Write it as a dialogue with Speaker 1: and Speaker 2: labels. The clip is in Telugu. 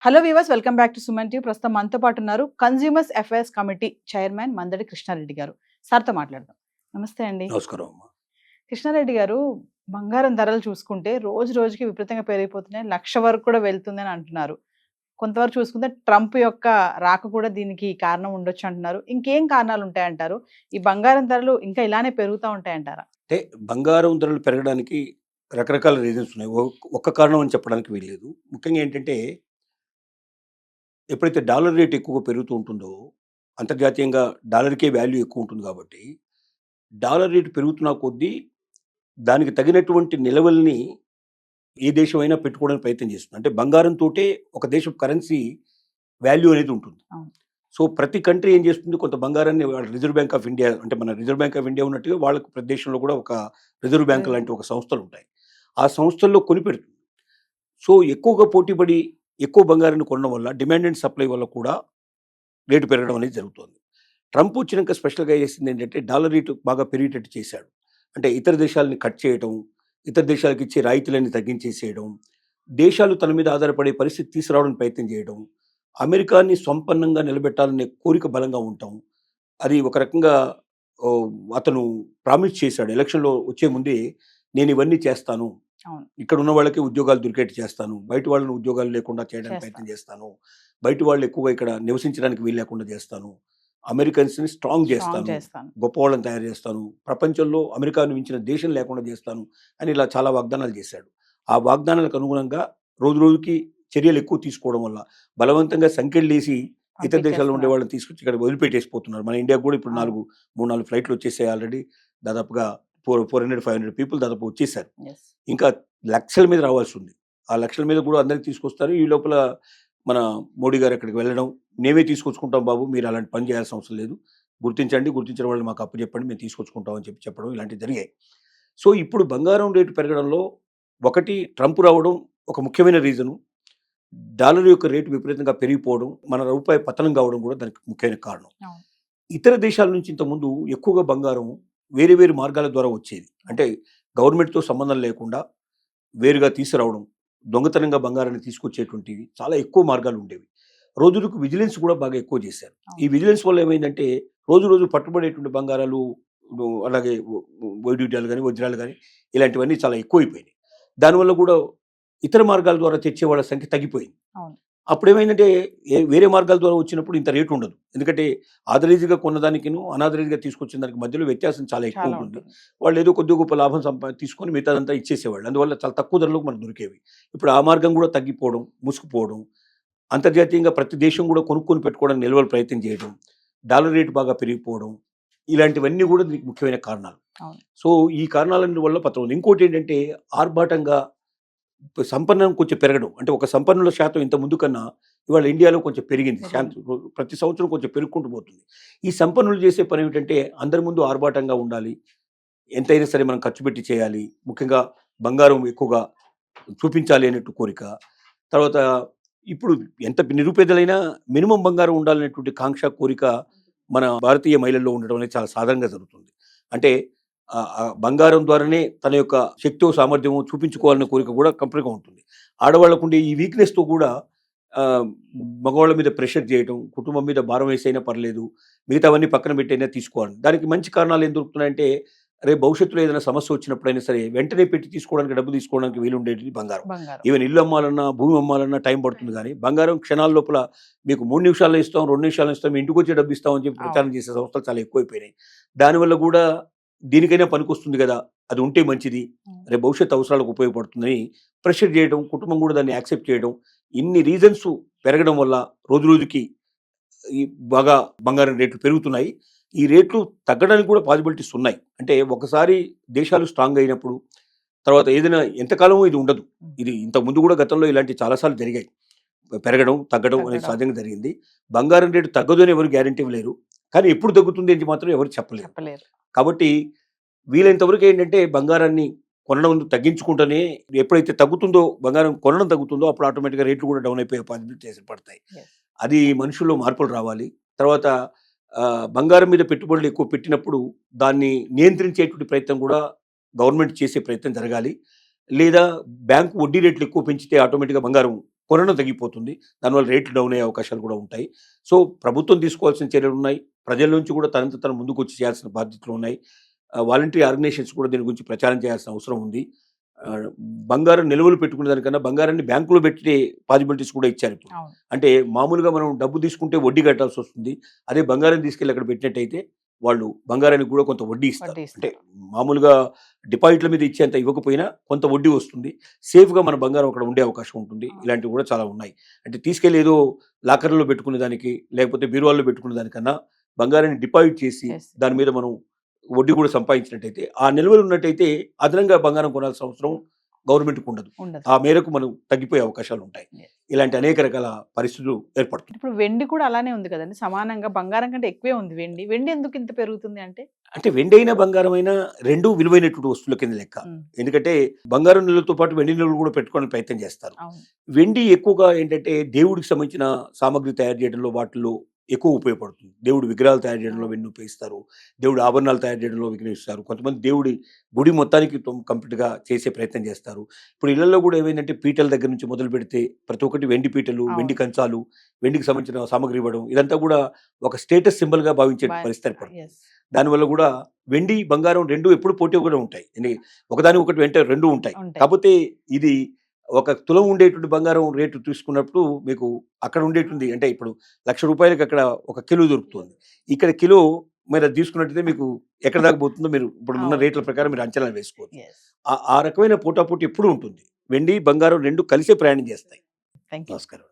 Speaker 1: Hello viewers, welcome back to Suman TV. ప్రస్తుతం మనతో పాటు ఉన్నారు consumers affairs committee chairman Mandadi Krishna Reddy గారు. సార్తో మాట్లాడదాం. నమస్తే అండి.
Speaker 2: నమస్కారం అమ్మా.
Speaker 1: కృష్ణారెడ్డి గారు, బంగారం ధరలు చూసుకుంటే రోజు రోజుకి విపరీతంగా పెరిగిపోతున్నాయి. 1,00,000 వరకు కూడా వెళ్తుందని అంటున్నారు. కొంతవరకు చూసుకుంటే ట్రంప్ యొక్క రాక కూడా దీనికి కారణం ఉండొచ్చు అంటున్నారు. ఇంకేం కారణాలు ఉంటాయంటారు? ఈ బంగారం ధరలు ఇంకా ఇలానే పెరుగుతూ ఉంటాయంటారా?
Speaker 2: అంటే బంగారం ధరలు పెరగడానికి రకరకాల రీజన్స్ ఉన్నాయి. ఒక్క కారణం అని చెప్పడానికి వీల్లేదు. ముఖ్యంగా ఏంటంటే ఎప్పుడైతే డాలర్ రేట్ ఎక్కువగా పెరుగుతూ ఉంటుందో అంతర్జాతీయంగా డాలర్కే వాల్యూ ఎక్కువ ఉంటుంది కాబట్టి డాలర్ రేటు పెరుగుతున్న కొద్దీ దానికి తగినటువంటి నిల్వల్ని ఏ దేశమైనా పెట్టుకోవడానికి ప్రయత్నం చేస్తుంది. అంటే బంగారంతోటే ఒక దేశం కరెన్సీ వాల్యూ అనేది ఉంటుంది.
Speaker 1: అవును.
Speaker 2: సో ప్రతి కంట్రీ ఏం చేస్తుంది, కొంత బంగారాన్ని రిజర్వ్ బ్యాంక్ ఆఫ్ ఇండియా, అంటే మన రిజర్వ్ బ్యాంక్ ఆఫ్ ఇండియా ఉన్నట్టుగా వాళ్ళకు ప్రతి దేశంలో కూడా ఒక రిజర్వ్ బ్యాంక్ లాంటి ఒక సంస్థలు ఉంటాయి. ఆ సంస్థల్లో కొనిపెడుతుంది. సో ఎక్కువగా పోటీపడి ఎక్కువ బంగారాన్ని కొనడం వల్ల డిమాండ్ అండ్ సప్లై వల్ల కూడా రేటు పెరగడం అనేది జరుగుతుంది. ట్రంప్ వచ్చినాక స్పెషల్గా చేసింది ఏంటంటే డాలర్ రేటు బాగా పెరిగేటట్టు చేశాడు. అంటే ఇతర దేశాలని కట్ చేయడం, ఇతర దేశాలకు ఇచ్చే రాయితీలన్నీ తగ్గించేసేయడం, దేశాలు తన మీద ఆధారపడే పరిస్థితి తీసుకురావడానికి ప్రయత్నం చేయడం, అమెరికాని సంపన్నంగా నిలబెట్టాలనే కోరిక బలంగా ఉంటాం. అది ఒక రకంగా అతను ప్రామిస్ చేశాడు ఎలక్షన్లో వచ్చే ముందే, నేను ఇవన్నీ చేస్తాను,
Speaker 1: అవును.
Speaker 2: ఇక్కడ ఉన్న వాళ్ళకి ఉద్యోగాలు దొరికేట్టు చేస్తాను, బయట వాళ్ళని ఉద్యోగాలు లేకుండా చేయడానికి ప్రయత్నం చేస్తాను, బయట వాళ్ళు ఎక్కువగా ఇక్కడ నివసించడానికి వీలు లేకుండా చేస్తాను, అమెరికన్స్ని స్ట్రాంగ్ చేస్తాను, గొప్ప వాళ్ళని తయారు చేస్తాను, ప్రపంచంలో అమెరికాను మించిన దేశం లేకుండా చేస్తాను అని ఇలా చాలా వాగ్దానాలు చేశాడు. ఆ వాగ్దానాలకు అనుగుణంగా రోజు రోజుకి చర్యలు ఎక్కువ తీసుకోవడం వల్ల బలవంతంగా సంఖ్యలు వేసి ఇతర దేశాల్లో ఉండే వాళ్ళని తీసుకొచ్చి ఇక్కడ వదిలిపెట్టేసిపోతున్నారు. మన ఇండియాకు కూడా ఇప్పుడు 3-4 ఫ్లైట్లు వచ్చేసాయి ఆల్రెడీ. దాదాపుగా 400-500 పీపుల్ దాదాపు వచ్చేసారు. ఇంకా లక్షల మీద రావాల్సి ఉంది. ఆ లక్షల మీద కూడా అందరికి తీసుకొస్తారు. ఈ లోపల మన మోడీ గారు అక్కడికి వెళ్ళడం, మేమే తీసుకొచ్చుకుంటాం బాబు, మీరు అలాంటి పని చేయాల్సిన అవసరం లేదు, గుర్తించిన వాళ్ళు మాకు అప్పు చెప్పండి, మేము తీసుకొచ్చుకుంటాం అని చెప్పడం ఇలాంటివి జరిగాయి. సో ఇప్పుడు బంగారం రేటు పెరగడంలో ఒకటి ట్రంప్ రావడం ఒక ముఖ్యమైన రీజను. డాలర్ యొక్క రేటు విపరీతంగా పెరిగిపోవడం, మన రూపాయి పతనం కావడం కూడా దానికి ముఖ్యమైన కారణం. ఇతర దేశాల నుంచి ఇంతకుముందు ఎక్కువగా బంగారం వేరే వేరు మార్గాల ద్వారా వచ్చేది. అంటే గవర్నమెంట్తో సంబంధం లేకుండా వేరుగా తీసుకురావడం, దొంగతనంగా బంగారాన్ని తీసుకొచ్చేటువంటివి చాలా ఎక్కువ మార్గాలు ఉండేవి. రోజులకు విజిలెన్స్ కూడా బాగా ఎక్కువ చేశారు. ఈ విజిలెన్స్ వల్ల ఏమైందంటే రోజు రోజు పట్టుబడేటువంటి బంగారాలు, అలాగే వైడ్యూట్యాలు కానీ వజ్రాలు కానీ ఇలాంటివన్నీ చాలా ఎక్కువైపోయినాయి. దానివల్ల కూడా ఇతర మార్గాల ద్వారా తెచ్చే వాళ్ళ సంఖ్య తగ్గిపోయింది. అప్పుడు ఏమైందంటే వేరే మార్గాల ద్వారా వచ్చినప్పుడు ఇంత రేటు ఉండదు. ఎందుకంటే ఆథరైజ్గా కొన్నదానికిను అనాథరైజ్గా తీసుకొచ్చిన దానికి మధ్యలో వ్యత్యాసం చాలా ఎక్కువ ఉంటుంది. వాళ్ళు ఏదో కొద్ది గొప్ప లాభం తీసుకొని మిగతాదంతా ఇచ్చేసేవాళ్ళు. అందువల్ల చాలా తక్కువ ధరలకు మనకు దొరికేవి. ఇప్పుడు ఆ మార్గం కూడా తగ్గిపోవడం, మూసుకుపోవడం, అంతర్జాతీయంగా ప్రతి దేశం కూడా కొనుక్కొని పెట్టుకోవడానికి నిల్వలు ప్రయత్నం చేయడం, డాలర్ రేటు బాగా పెరిగిపోవడం, ఇలాంటివన్నీ కూడా దీనికి ముఖ్యమైన కారణాలు. సో ఈ కారణాలన్నీ వల్ల పత్రం ఉంది. ఇంకోటి ఏంటంటే ఆర్భాటంగా సంపన్నం కొంచెం పెరగడం. అంటే ఒక సంపన్నుల శాతం ఇంత ముందు కన్నా ఇవాళ ఇండియాలో కొంచెం పెరిగింది. ప్రతి సంవత్సరం కొంచెం పెరుగుకుంటూ పోతుంది. ఈ సంపన్నులు చేసే పని ఏమిటంటే అందరి ముందు ఆర్భాటంగా ఉండాలి, ఎంతైనా సరే మనం ఖర్చు పెట్టి చేయాలి, ముఖ్యంగా బంగారం ఎక్కువగా చూపించాలి అనేట్టు కోరిక. తర్వాత ఇప్పుడు ఎంత నిరుపేదలైనా మినిమం బంగారం ఉండాలనేటువంటి కాంక్ష, కోరిక మన భారతీయ మహిళల్లో ఉండడం అనేది చాలా సాధారణంగా జరుగుతుంది. అంటే బంగారం ద్వారానే తన యొక్క శక్తిో సామర్థ్యమో చూపించుకోవాలనే కోరిక కూడా కంపల్గా ఉంటుంది. ఆడవాళ్ళకు ఉండే ఈ వీక్నెస్తో కూడా మగవాళ్ళ మీద ప్రెషర్ చేయడం, కుటుంబం మీద భారం వేసైనా పర్లేదు, మిగతావన్నీ పక్కన పెట్టైనా తీసుకోవాలి. దానికి మంచి కారణాలు ఏం దొరుకుతున్నాయంటే రేపు భవిష్యత్తులో ఏదైనా సమస్య వచ్చినప్పుడైనా సరే వెంటనే పెట్టి తీసుకోవడానికి, డబ్బు తీసుకోవడానికి వీలుండేది బంగారం. ఈవెన్ ఇల్లు అమ్మాలన్నా, భూమి అమ్మాలన్నా టైం పడుతుంది. కానీ బంగారం క్షణాల లోపల మీకు 3 నిమిషాల్లో ఇస్తాం, 2 నిమిషాల్లో ఇస్తాం, ఇంటికి వచ్చే డబ్బు ఇస్తామని చెప్పి ప్రచారం చేసే సంస్థలు చాలా ఎక్కువైపోయినాయి. దానివల్ల కూడా దీనికైనా పనికొస్తుంది కదా, అది ఉంటే మంచిది, రేపు భవిష్యత్తు అవసరాలకు ఉపయోగపడుతుందని ప్రెషర్ చేయడం, కుటుంబం కూడా దాన్ని యాక్సెప్ట్ చేయడం, ఇన్ని రీజన్స్ పెరగడం వల్ల రోజు రోజుకి ఈ బాగా బంగారం రేట్లు పెరుగుతున్నాయి. ఈ రేట్లు తగ్గడానికి కూడా పాసిబిలిటీస్ ఉన్నాయి. అంటే ఒకసారి దేశాలు స్ట్రాంగ్ అయినప్పుడు తర్వాత ఏదైనా ఎంతకాలమో ఇది ఉండదు. ఇది ఇంతకు ముందు కూడా గతంలో ఇలాంటి చాలాసార్లు జరిగాయి. పెరగడం తగ్గడం అనేది సహజంగా జరిగింది. బంగారం రేటు తగ్గదు అని ఎవరు గ్యారంటీ ఇవ్వలేరు. కానీ ఎప్పుడు తగ్గుతుంది అని మాత్రం ఎవరు చెప్పలేరు. కాబట్టి వీలైనంతవరకు ఏంటంటే బంగారాన్ని కొనడం తగ్గించుకుంటూనే, ఎప్పుడైతే తగ్గుతుందో బంగారం కొనడం తగ్గుతుందో అప్పుడు ఆటోమేటిక్గా రేట్లు కూడా డౌన్ అయిపోయే పాసిబిలిటీస్ పడతాయి. అది మనుషుల్లో మార్పులు రావాలి. తర్వాత బంగారం మీద పెట్టుబడులు ఎక్కువ పెట్టినప్పుడు దాన్ని నియంత్రించేటువంటి ప్రయత్నం కూడా గవర్నమెంట్ చేసే ప్రయత్నం జరగాలి. లేదా బ్యాంకు వడ్డీ రేట్లు ఎక్కువ పెంచితే ఆటోమేటిక్గా బంగారం కొనడం తగ్గిపోతుంది. దానివల్ల రేట్లు డౌన్ అయ్యే అవకాశాలు కూడా ఉంటాయి. సో ప్రభుత్వం తీసుకోవాల్సిన చర్యలు ఉన్నాయి. ప్రజల నుంచి కూడా తన ముందుకు వచ్చి చేయాల్సిన బాధ్యతలు ఉన్నాయి. వాలంటరీ ఆర్గనైజేషన్స్ కూడా దీని గురించి ప్రచారం చేయాల్సిన అవసరం ఉంది. బంగారం నిల్వలు పెట్టుకునే దానికన్నా బంగారాన్ని బ్యాంకులో పెట్టే పాసిబిలిటీస్ కూడా ఇచ్చారు ఇప్పుడు. అంటే మామూలుగా మనం డబ్బు తీసుకుంటే వడ్డీ కట్టాల్సి వస్తుంది. అదే బంగారం తీసుకెళ్ళి అక్కడ పెట్టినట్టయితే వాళ్ళు బంగారానికి కూడా కొంత వడ్డీ ఇస్తారు. అంటే మామూలుగా డిపాజిట్ల మీద ఇచ్చేంత ఇవ్వకపోయినా కొంత వడ్డీ వస్తుంది. సేఫ్గా మన బంగారం అక్కడ ఉండే అవకాశం ఉంటుంది. ఇలాంటివి కూడా చాలా ఉన్నాయి. అంటే తీసుకెళ్ళి ఏదో లాకర్లో పెట్టుకునే దానికి లేకపోతే బీరువాల్లో పెట్టుకునే దానికన్నా బంగారాన్ని డిపాజిట్ చేసి దాని మీద మనం వడ్డీ కూడా సంపాదించినట్టయితే ఆ నిల్వలు ఉన్నట్టయితే అదనంగా బంగారం కొనాల్సిన అవసరం గవర్నమెంట్కి ఉండదు. ఆ మేరకు మనం తగ్గిపోయే అవకాశాలు ఉంటాయి. ఇలాంటి అనేక రకాల పరిస్థితులు ఏర్పడుతుంది.
Speaker 1: ఇప్పుడు వెండి కూడా అలానే ఉంది కదండి, సమానంగా బంగారం కంటే ఎక్కువే ఉంది వెండి. వెండి ఎందుకు ఇంత పెరుగుతుంది అంటే
Speaker 2: వెండి అయినా బంగారం అయినా రెండు విలువైనటువంటి వస్తువుల కింద లెక్క. ఎందుకంటే బంగారం నిల్వలతో పాటు వెండి నిల్వలు కూడా పెట్టుకోవడానికి ప్రయత్నం చేస్తారు. వెండి ఎక్కువగా ఏంటంటే దేవుడికి సంబంధించిన సామాగ్రి తయారు చేయడంలో వాటిలో ఎక్కువ ఉపయోగపడుతుంది. దేవుడు విగ్రహాలు తయారు చేయడంలో వెండి ఉపయోగిస్తారు. దేవుడు ఆభరణాలు తయారు చేయడంలో వినియోగిస్తారు. కొంతమంది దేవుడి గుడి మొత్తానికి కంప్లీట్గా చేసే ప్రయత్నం చేస్తారు. ఇప్పుడు ఇళ్లలో కూడా ఏమైందంటే పీటల దగ్గర నుంచి మొదలు పెడితే ప్రతి ఒక్కటి వెండి పీటలు, వెండి కంచాలు, వెండికి సంబంధించిన సామాగ్రి ఇవ్వడం, ఇదంతా కూడా ఒక స్టేటస్ సింబల్గా భావించే పరిస్థితి ఏర్పడుతుంది. దానివల్ల కూడా వెండి బంగారం రెండు ఎప్పుడు పోటీ కూడా ఉంటాయి. ఒకదాని ఒకటి వెంట రెండు ఉంటాయి. కాకపోతే ఇది ఒక తులం ఉండేటువంటి బంగారం రేటు తీసుకున్నప్పుడు మీకు అక్కడ ఉండేటువంటి అంటే ఇప్పుడు ₹1,00,000 అక్కడ ఒక కిలో దొరుకుతుంది. ఇక్కడ కిలో మీరు అది తీసుకున్నట్టయితే మీకు ఎక్కడ దాకా పోతుందో మీరు ఇప్పుడు ఉన్న రేట్ల ప్రకారం మీరు అంచనా వేసుకోవచ్చు. ఆ రకమైన పోటాపోటీ ఎప్పుడు ఉంటుంది. వెండి బంగారం రెండు కలిసే ప్రయాణం చేస్తాయి.
Speaker 1: Thank you.
Speaker 2: నమస్కారం.